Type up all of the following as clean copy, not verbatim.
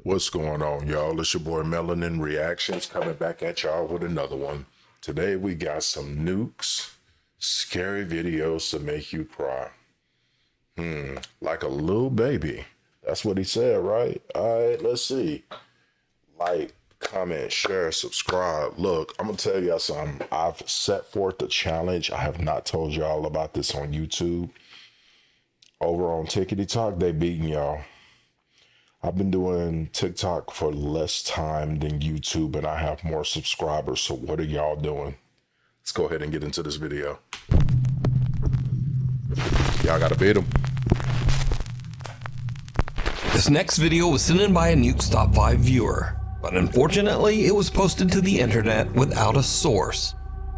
What's going on, y'all? It's your boy Melanin Reactions coming back at y'all with another one. Today we got some nukes, scary videos to make you cry. Like a little baby. That's what he said, right? All right, let's see. Like, comment, share, subscribe. Look, I'm gonna tell y'all something. I've set forth a challenge. I have not told y'all about this on YouTube. Over on Tickety Talk, they beating y'all. I've been doing TikTok for less time than YouTube, and I have more subscribers. So what are y'all doing? Let's go ahead and get into this video. Y'all gotta beat them. This next video was sent in by a Nuke's Top 5 viewer, but unfortunately it was posted to the internet without a source.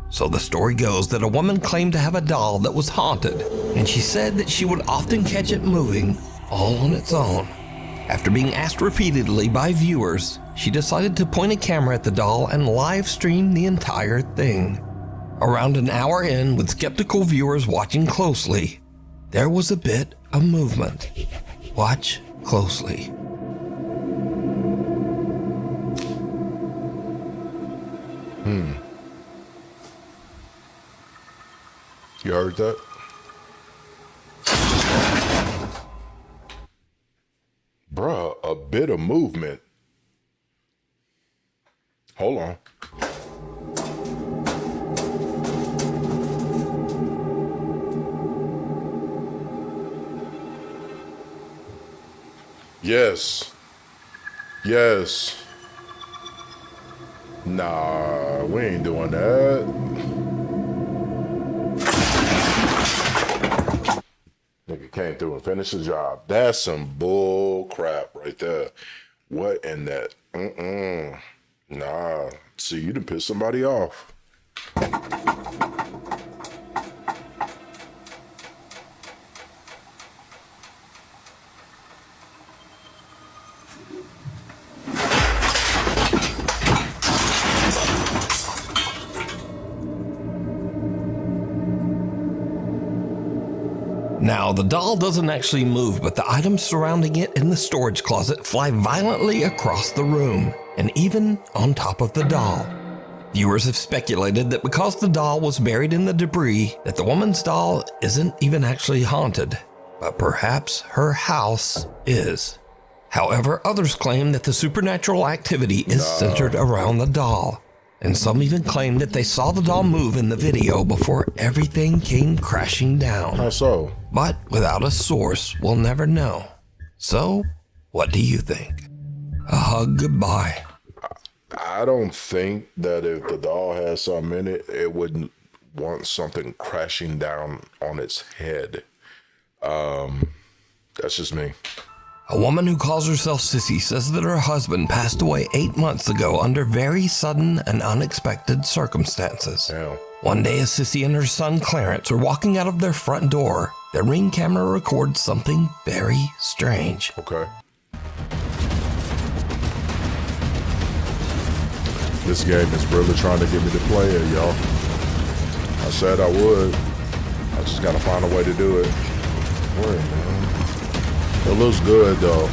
So the story goes that a woman claimed to have a doll that was haunted, and she said that she would often catch it moving all on its own. After being asked repeatedly by viewers, she decided to point a camera at the doll and live stream the entire thing. Around an hour in, with skeptical viewers watching closely, there was a bit of movement. Watch closely. You heard that? Bruh, a bit of movement. Hold on. Yes. Yes. Nah, we ain't doing that. Nigga came through and finished the job. That's some bull crap right there. What in that? Nah. See, you done pissed somebody off. Now, the doll doesn't actually move, but the items surrounding it in the storage closet fly violently across the room, and even on top of the doll. Viewers have speculated that because the doll was buried in the debris, that the woman's doll isn't even actually haunted, but perhaps her house is. However, others claim that the supernatural activity is centered around the doll, and some even claim that they saw the doll move in the video before everything came crashing down. How so? But without a source, we'll never know. So, what do you think? A hug goodbye. I don't think that if the doll has something in it, it wouldn't want something crashing down on its head. That's just me. A woman who calls herself Sissy says that her husband passed away 8 months ago under very sudden and unexpected circumstances. Damn. One day, as Sissy and her son Clarence are walking out of their front door, their Ring camera records something very strange. Okay. This game is really trying to get me to play it, y'all. I said I would. I just gotta find a way to do it. Wait, man. It looks good though.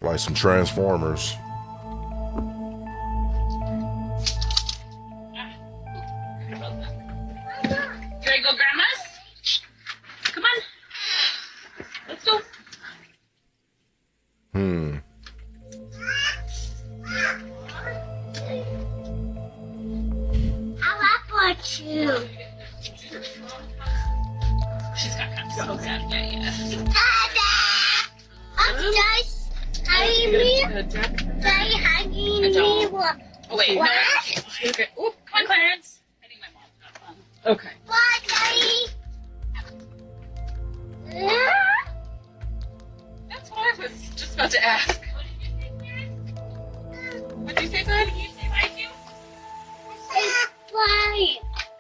Like some Transformers. Can I go, Grandma's? Come on. Let's go. I want you. She's got kind of so sad. Yeah. Dada! I'm just hugging me. Daddy hugging me. Oh, wait. What? No. Okay. Oop, come on, Clarence. I think my mom's got one. Okay. What, Daddy? That's what I was just about to ask. What did you say, bud? Did you say bye to you? Say bye.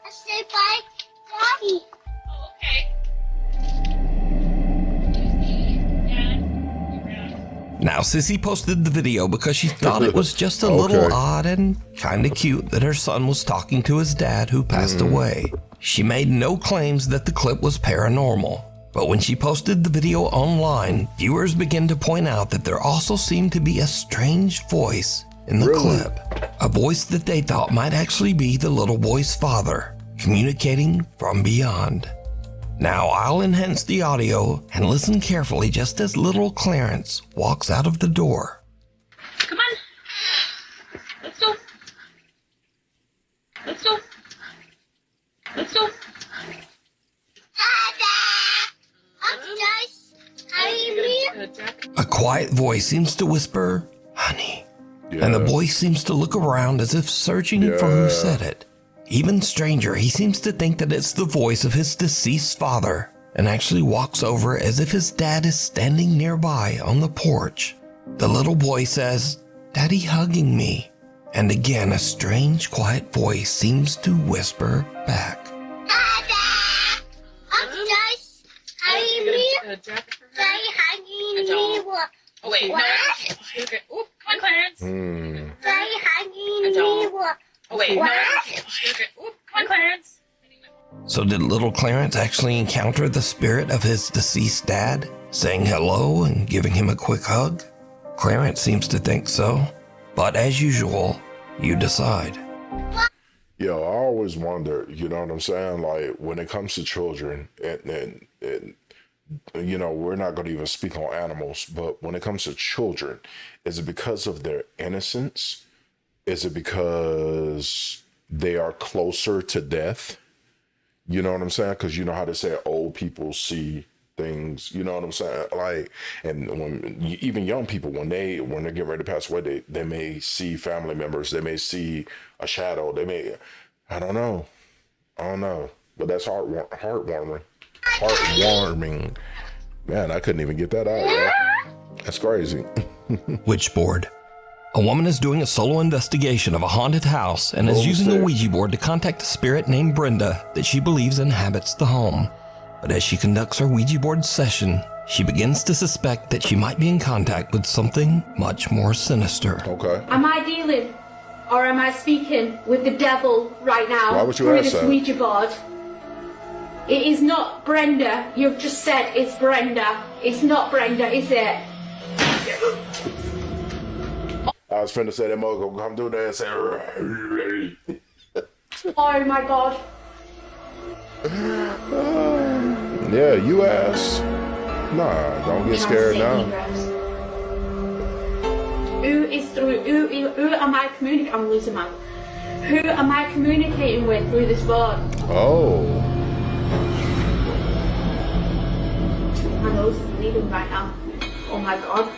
I say bye, Daddy. Oh, okay. Dad, Now, Sissy posted the video because she thought it was just a little odd and kind of cute that her son was talking to his dad who passed away. She made no claims that the clip was paranormal. But when she posted the video online, viewers began to point out that there also seemed to be a strange voice in the clip. A voice that they thought might actually be the little boy's father, communicating from beyond. Now I'll enhance the audio and listen carefully just as little Clarence walks out of the door. Come on. Let's go. Let's go. Let's go. A quiet voice seems to whisper, "Honey." Yeah. And the boy seems to look around as if searching for who said it. Even stranger, he seems to think that it's the voice of his deceased father and actually walks over as if his dad is standing nearby on the porch. The little boy says, "Daddy hugging me." And again, a strange, quiet voice seems to whisper back. Oh, wait. No. Okay. Oop, come on, Clarence. Oh, wait. No. Okay. Oop, come on, Clarence. So did little Clarence actually encounter the spirit of his deceased dad, saying hello and giving him a quick hug? Clarence seems to think so. But as usual, you decide. Yo, I always wonder, you know what I'm saying? Like, when it comes to children, and you know, we're not going to even speak on animals, but when it comes to children, is it because of their innocence? Is it because they are closer to death? You know what I'm saying? Because you know how they say old people see things, you know what I'm saying? Like, and when even young people, when they're getting ready to pass away, they may see family members, they may see a shadow, they may, I don't know, but that's heartwarming. Man, I couldn't even get that out, yo. That's crazy. Witchboard. A woman is doing a solo investigation of a haunted house and is using a Ouija board to contact a spirit named Brenda that she believes inhabits the home. But as she conducts her Ouija board session, she begins to suspect that she might be in contact with something much more sinister. Okay. Am I dealing or am I speaking with the devil right now? Why would you through ask this that? Ouija board? It is not Brenda. You've just said it's Brenda. It's not Brenda, is it? I was finna say that mother gonna come through there and say, Oh my god. yeah, you asked. Nah, don't get scared now. Who am I communicating? I'm losing my. Who am I communicating with through this board? Oh. My nose is bleeding right now. Oh my god.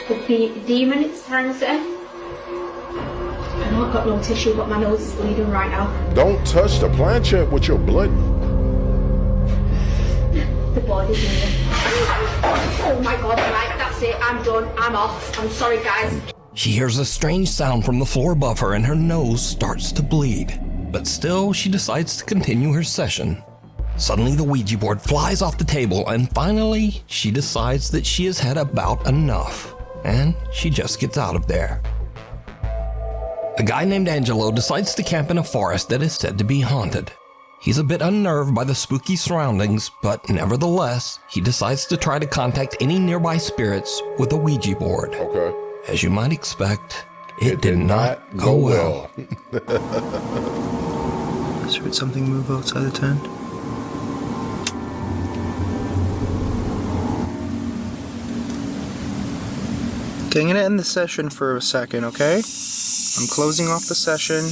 The demon it's trying to say. I know I've got no tissue, but my nose is bleeding right now. Don't touch the planchette with your blood. The body's moving. Oh my god, right, that's it. I'm done. I'm off. I'm sorry, guys. She hears a strange sound from the floor above her and her nose starts to bleed. But still, she decides to continue her session. Suddenly, the Ouija board flies off the table and finally, she decides that she has had about enough. And she just gets out of there. A guy named Angelo decides to camp in a forest that is said to be haunted. He's a bit unnerved by the spooky surroundings, but nevertheless, he decides to try to contact any nearby spirits with a Ouija board. Okay. As you might expect, it did not go well. I just heard something move outside the tent. Okay, I'm gonna end the session for a second, okay? I'm closing off the session.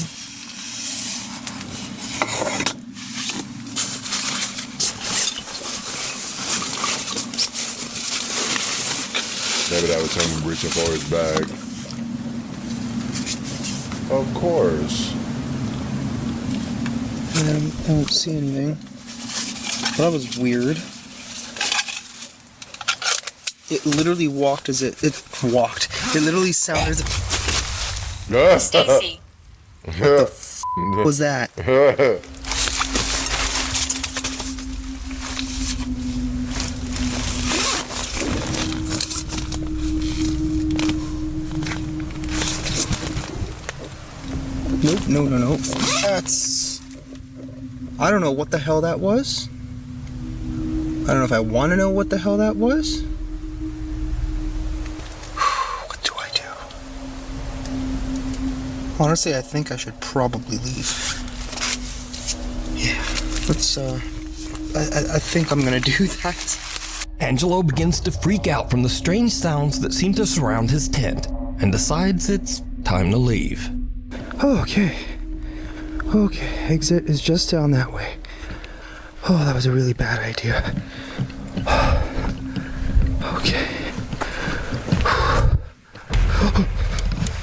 Maybe that was him reaching for his bag. Of course. I don't see anything. That was weird. It literally walked as it walked. It literally sounded as if. Stacy. What was that? Nope, no. That's... I don't know what the hell that was. I don't know if I want to know what the hell that was. What do I do? Honestly, I think I should probably leave. Yeah, let's, I think I'm gonna do that. Angelo begins to freak out from the strange sounds that seem to surround his tent and decides it's time to leave. Okay, exit is just down that way. Oh, that was a really bad idea. Okay.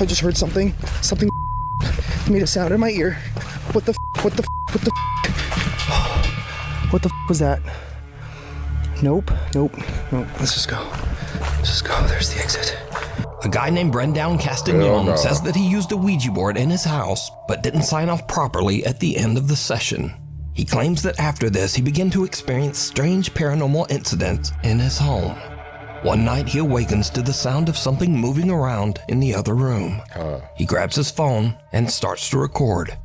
I just heard something. Something made a sound in my ear. What the was that? Nope. Let's just go. There's the exit. A guy named Brendan Hell Castagnon no. says that he used a Ouija board in his house, but didn't sign off properly at the end of the session. He claims that after this, he began to experience strange paranormal incidents in his home. One night, he awakens to the sound of something moving around in the other room. He grabs his phone and starts to record.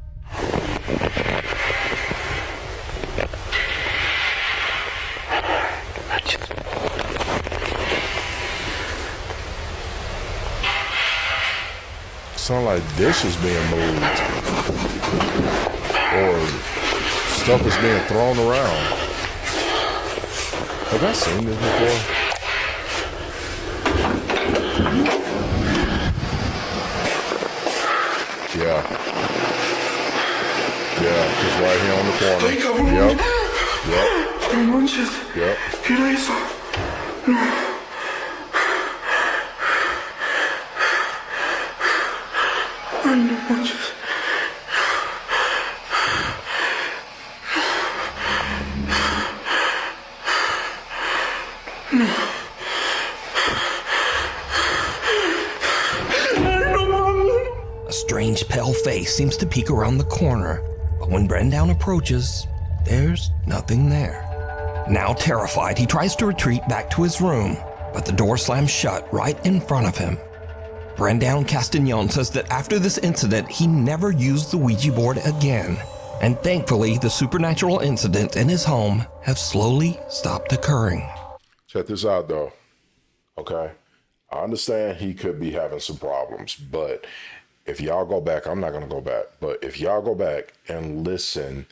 Sound like dishes being moved. Or stuff is being thrown around. Have I seen this before? Yeah, just right here on the corner. Yep. A strange pale face seems to peek around the corner, but when Brendan approaches, there's nothing there. Now terrified, he tries to retreat back to his room, but the door slams shut right in front of him. Brendan Castagnon says that after this incident, he never used the Ouija board again, and thankfully, the supernatural incidents in his home have slowly stopped occurring. Check this out, though. Okay? I understand he could be having some problems, but if y'all go back, I'm not going to go back, but if y'all go back and listen,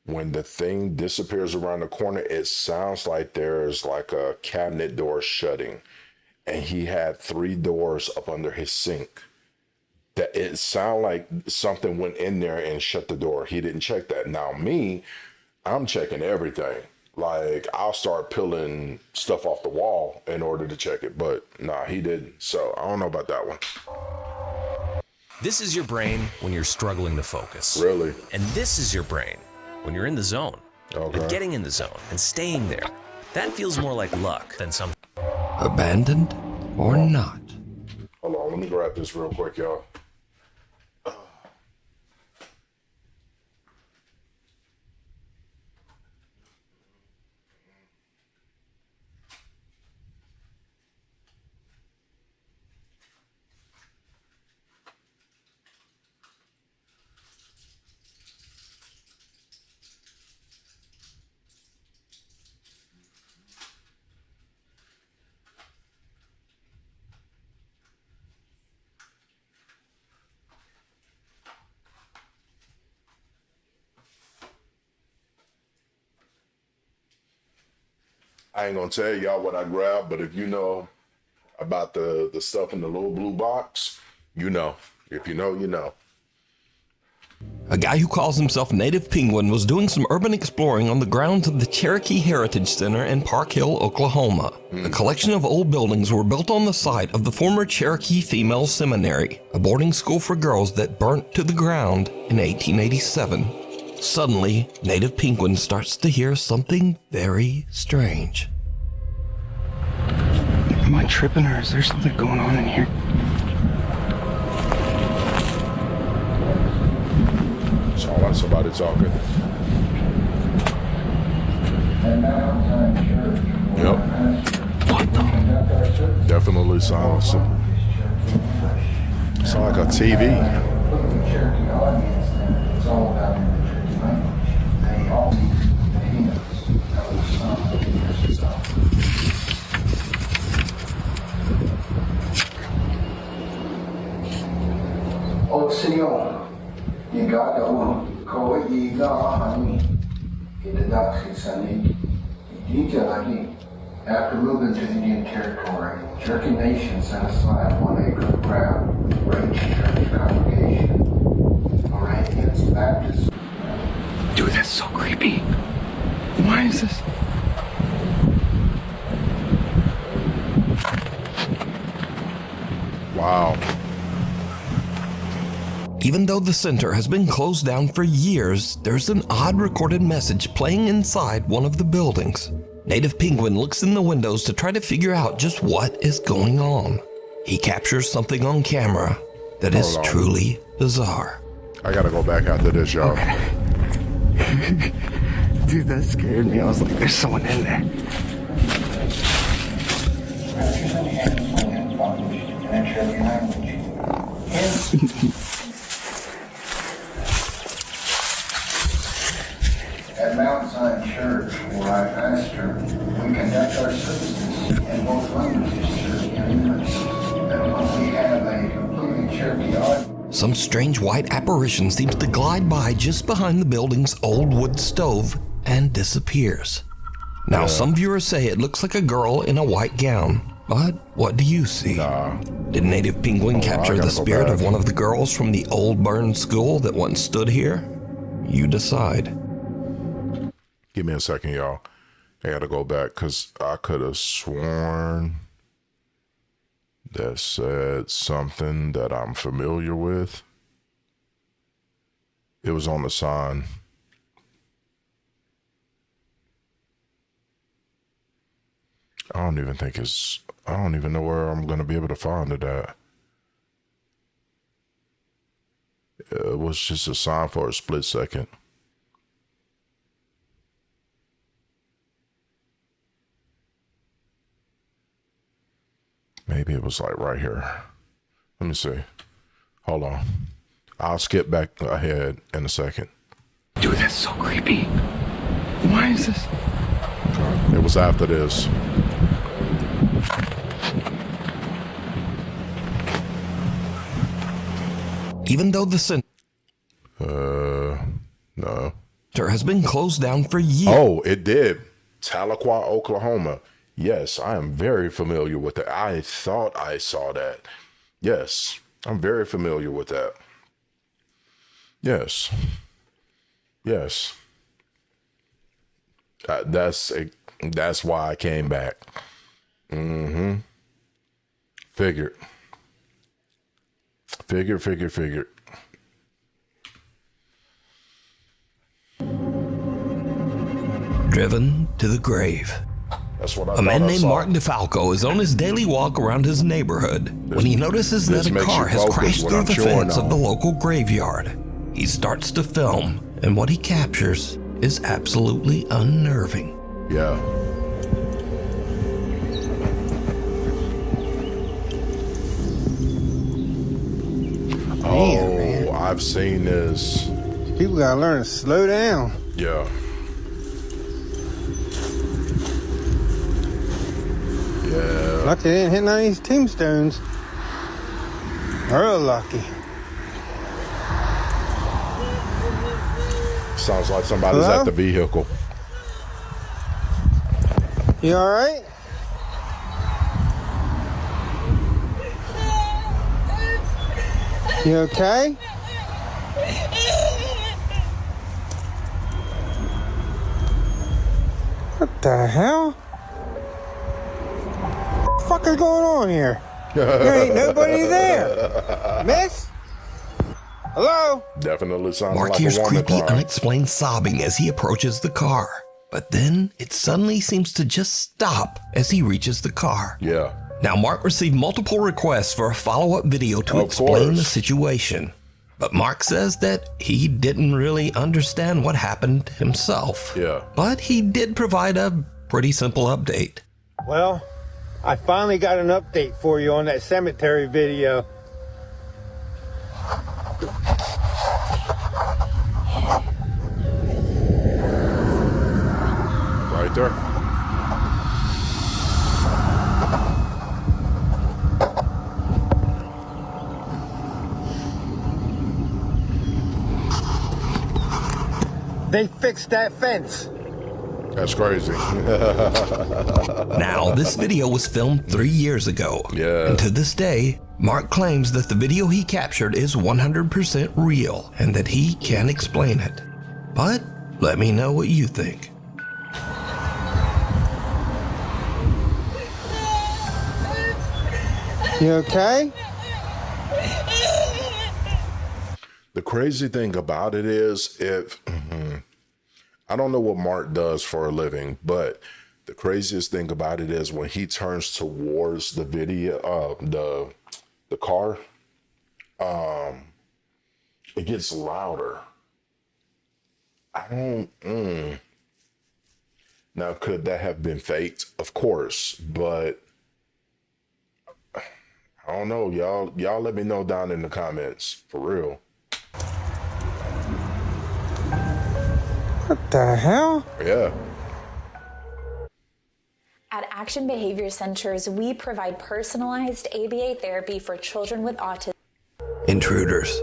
when the thing disappears around the corner, it sounds like there's like a cabinet door shutting, and he had 3 doors up under his sink. That it sounded like something went in there and shut the door. He didn't check that. Now me, I'm checking everything. Like, I'll start peeling stuff off the wall in order to check it, but nah, he didn't. So I don't know about that one. This is your brain when you're struggling to focus. Really? And this is your brain when you're in the zone. Okay. And getting in the zone and staying there. That feels more like luck than some. Abandoned or not? Hold on, let me grab this real quick, y'all. I ain't gonna tell y'all what I grabbed, but if you know about the stuff in the little blue box, you know. If you know, you know. A guy who calls himself Native Penguin was doing some urban exploring on the grounds of the Cherokee Heritage Center in Park Hill, Oklahoma. A collection of old buildings were built on the site of the former Cherokee Female Seminary, a boarding school for girls that burnt to the ground in 1887. Suddenly, Native Penguin starts to hear something very strange. Am I tripping, or is there something going on in here? Sound like somebody talking. Yep. What the? Definitely sounds like a TV. 使用一个的可以一个行业，给的大学生的，一个来的。After moving to Indian territory, Cherokee Nation set aside 1 acre of ground for each church congregation. Moravians, Baptists. Dude, that's so creepy. Why is this? Wow. Even though the center has been closed down for years, there's an odd recorded message playing inside one of the buildings. Native Penguin looks in the windows to try to figure out just what is going on. He captures something on camera that is truly bizarre. I gotta go back after this, y'all. Dude, that scared me. I was like, there's someone in there. At Mount Zion Church, where I pastor, we conduct our services in both languages, Cherokee and English. And when we have a completely Cherokee audience, Some strange white apparition seems to glide by just behind the building's old wood stove and disappears. Now, some viewers say it looks like a girl in a white gown, but what do you see? Did Native Penguin capture the spirit of one of the girls from the old burned school that once stood here? You decide. Give me a second, y'all. I gotta go back because I could have sworn that said something that I'm familiar with. It was on the sign. I don't even know where I'm gonna be able to find it at. It was just a sign for a split second. Maybe it was like right here. Let me see. Hold on. I'll skip back ahead in a second. Dude, that's so creepy. Why is this? It was after this. Even though the center No. has been closed down for years. Oh, it did. Tahlequah, Oklahoma. Yes, I am very familiar with it. I thought I saw that. Yes, I'm very familiar with that. Yes. Yes. That's why I came back. Figured. Driven to the grave. That's what I A man thought I named saw. Mark DeFalco is on his daily walk around his neighborhood when he notices that a makes car you has focus crashed what through I'm the chewing fence of on. the local graveyard. He starts to film, and what he captures is absolutely unnerving. Yeah. Damn, man. I've seen this. People gotta learn to slow down. Yeah. Yeah. Lucky they didn't hit none of these tombstones. Real lucky. Sounds like somebody's Hello? at the vehicle. You alright? You okay? What the hell? What the fuck is going on here? There ain't nobody there. Miss? Hello? Definitely sounds Mark like hears a woman creepy, crying. unexplained sobbing as he approaches the car. But then it suddenly seems to just stop as he reaches the car. Yeah. Now, Mark received multiple requests for a follow-up video to Of explain the course. situation. But Mark says that he didn't really understand what happened himself. Yeah. But he did provide a pretty simple update. Well, I finally got an update for you on that cemetery video. Right there. They fixed that fence. That's crazy. Now, this video was filmed 3 years ago. Yeah. And to this day, Mark claims that the video he captured is 100% real and that he can't explain it. But let me know what you think. You okay? The crazy thing about it is, I don't know what Mark does for a living, but the craziest thing about it is when he turns towards the video, the car, it gets louder. Now, could that have been faked? Of course, but I don't know. Y'all let me know down in the comments, for real. What the hell? Yeah. At Action Behavior Centers, we provide personalized ABA therapy for children with autism. Intruders.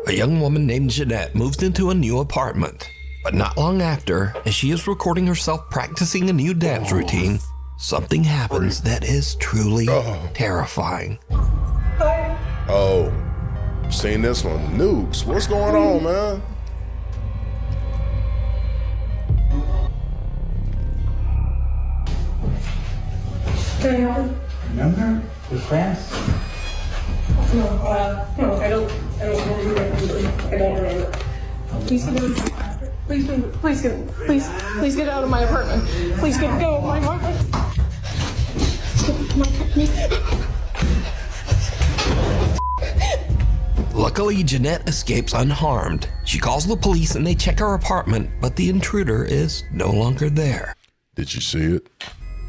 A young woman named Jeanette moves into a new apartment. But not long after, as she is recording herself practicing a new dance routine, something happens that is truly terrifying. Oh, seen this one. Nukes, what's going on, man? Can I help you? Remember? We're friends. No, I don't remember. Please get out. Please get out of my apartment. Please go of my apartment. Luckily, Jeanette escapes unharmed. She calls the police and they check her apartment, but the intruder is no longer there. Did you see it?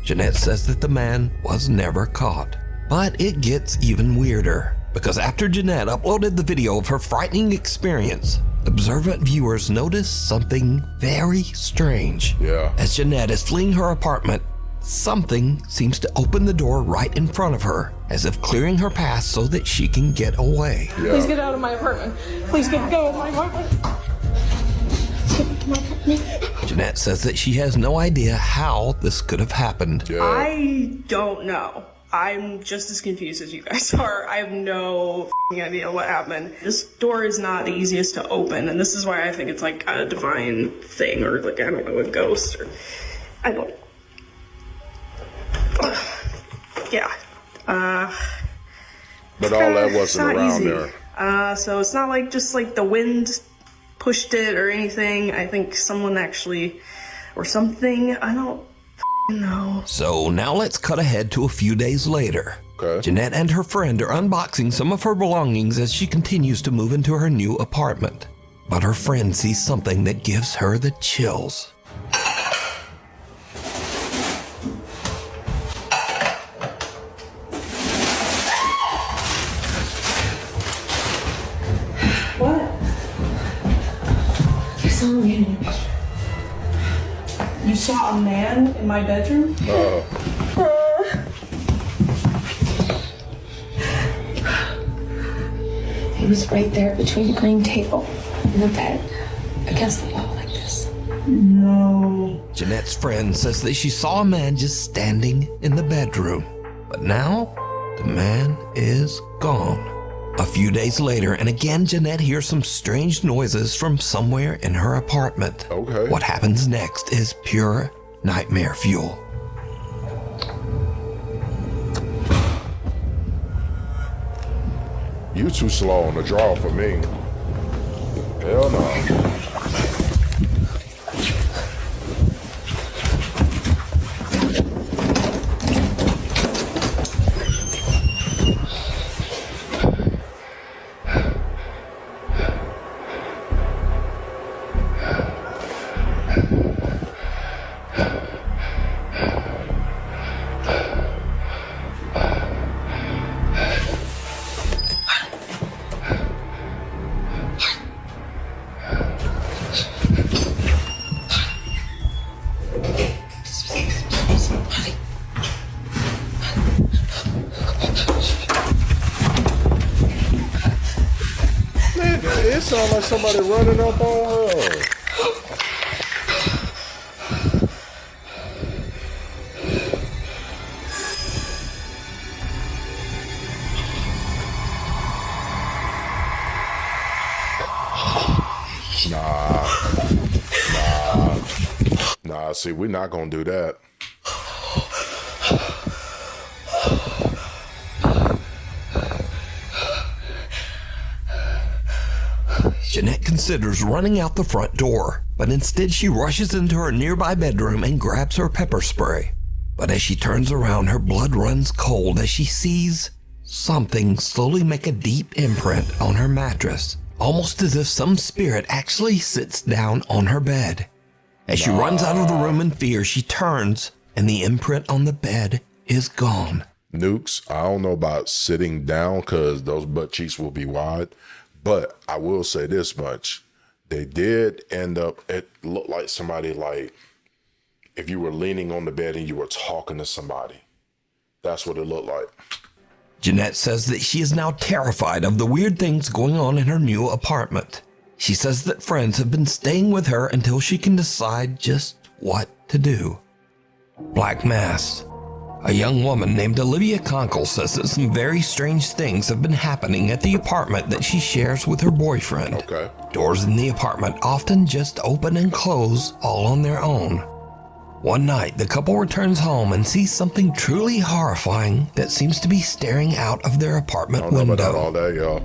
Jeanette says that the man was never caught. But it gets even weirder, because after Jeanette uploaded the video of her frightening experience, observant viewers notice something very strange. Yeah. As Jeanette is fleeing her apartment, something seems to open the door right in front of her, as if clearing her path so that she can get away. Yeah. Please get out of my apartment. Please go of my apartment. Jeanette says that she has no idea how this could have happened. Yeah. I don't know. I'm just as confused as you guys are. I have no idea what happened. This door is not the easiest to open, and this is why I think it's like a divine thing, or like, I don't know, a ghost, or I don't. Yeah. But all that wasn't around easy. there. So it's not like just like the wind pushed it or anything. I think someone actually, or something, I don't know. So now let's cut ahead to a few days later. Okay. Jeanette and her friend are unboxing some of her belongings as she continues to move into her new apartment. But her friend sees something that gives her the chills. What? You saw me. You saw a man in my bedroom? He was right there between the green table and the bed, against the wall like this. No. Jeanette's friend says that she saw a man just standing in the bedroom. But now, the man is gone. A few days later, and again Jeanette hears some strange noises from somewhere in her apartment. Okay. What happens next is pure nightmare fuel. You too slow on the draw for me. Hell no. It sounds like somebody running up on her. Nah, see, we're not gonna do that. Jeanette considers running out the front door, but instead she rushes into her nearby bedroom and grabs her pepper spray. But as she turns around, her blood runs cold as she sees something slowly make a deep imprint on her mattress, almost as if some spirit actually sits down on her bed. As she runs out of the room in fear, she turns, and the imprint on the bed is gone. Nukes, I don't know about sitting down because those butt cheeks will be wide. But I will say this much. They did end up, it looked like somebody, like if you were leaning on the bed and you were talking to somebody. That's what it looked like. Jeanette says that she is now terrified of the weird things going on in her new apartment. She says that friends have been staying with her until she can decide just what to do. Black Mass. A young woman named Olivia Conkle says that some very strange things have been happening at the apartment that she shares with her boyfriend. Okay. Doors in the apartment often just open and close all on their own. One night, the couple returns home and sees something truly horrifying that seems to be staring out of their apartment window. About all that, y'all.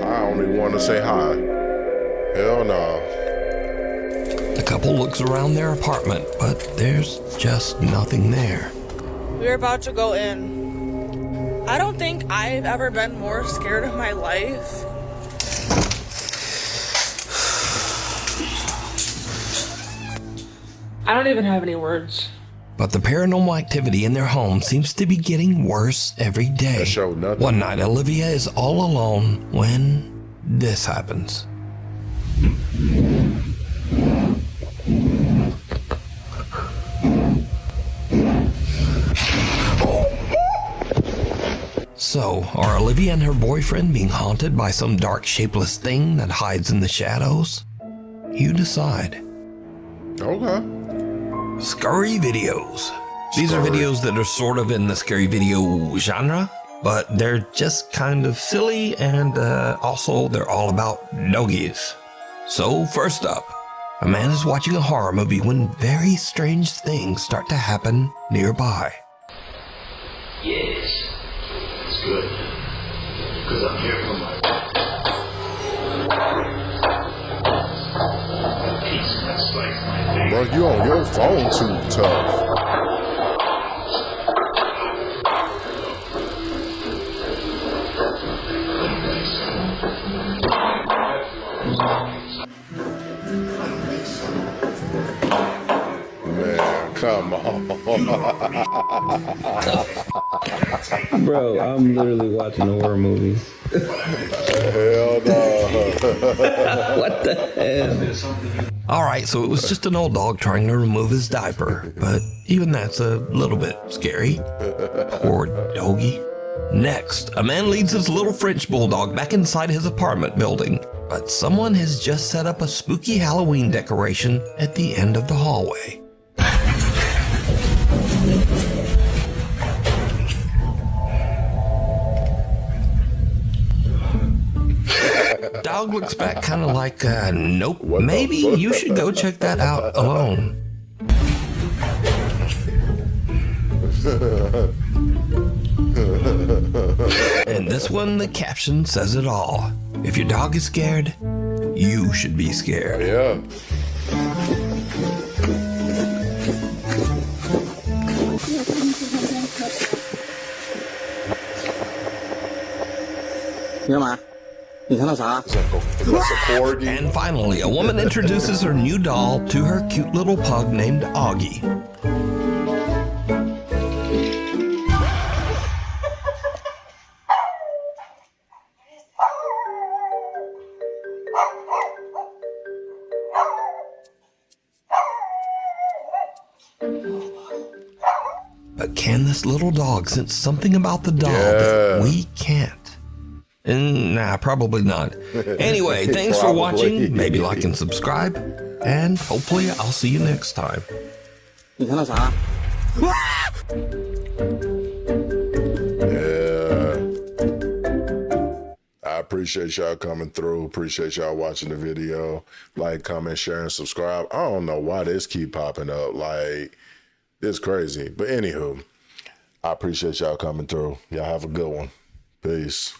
I don't even want to say hi. Hell no. The couple looks around their apartment, but there's just nothing there. We're about to go in. I don't think I've ever been more scared in my life. I don't even have any words. But the paranormal activity in their home seems to be getting worse every day. One night, Olivia is all alone when this happens. So, are Olivia and her boyfriend being haunted by some dark, shapeless thing that hides in the shadows? You decide. Okay. Scary videos. These are videos that are sort of in the scary video genre, but they're just kind of silly, and also they're all about doggies. So, first up, a man is watching a horror movie when very strange things start to happen nearby. Yes. It's good. Because I'm here for my peace that slice my face. Bro, you on your phone too tough. Man, come on. Bro, I'm literally watching a horror movie. Hell no. What the hell? Alright, so it was just an old dog trying to remove his diaper, but even that's a little bit scary. Poor doggy. Next, a man leads his little French bulldog back inside his apartment building, but someone has just set up a spooky Halloween decoration at the end of the hallway. Dog looks back kind of like, nope, maybe you should go check that out alone. And this one, the caption says it all. If your dog is scared, you should be scared. Yeah. And finally, a woman introduces her new doll to her cute little pug named Augie. But can this little dog sense something about the doll that we can't? Nah, probably not. Anyway, thanks for watching. Maybe like and subscribe. And hopefully I'll see you next time. Yeah. I appreciate y'all coming through. Appreciate y'all watching the video. Like, comment, share, and subscribe. I don't know why this keep popping up. Like, it's crazy. But anywho, I appreciate y'all coming through. Y'all have a good one. Peace.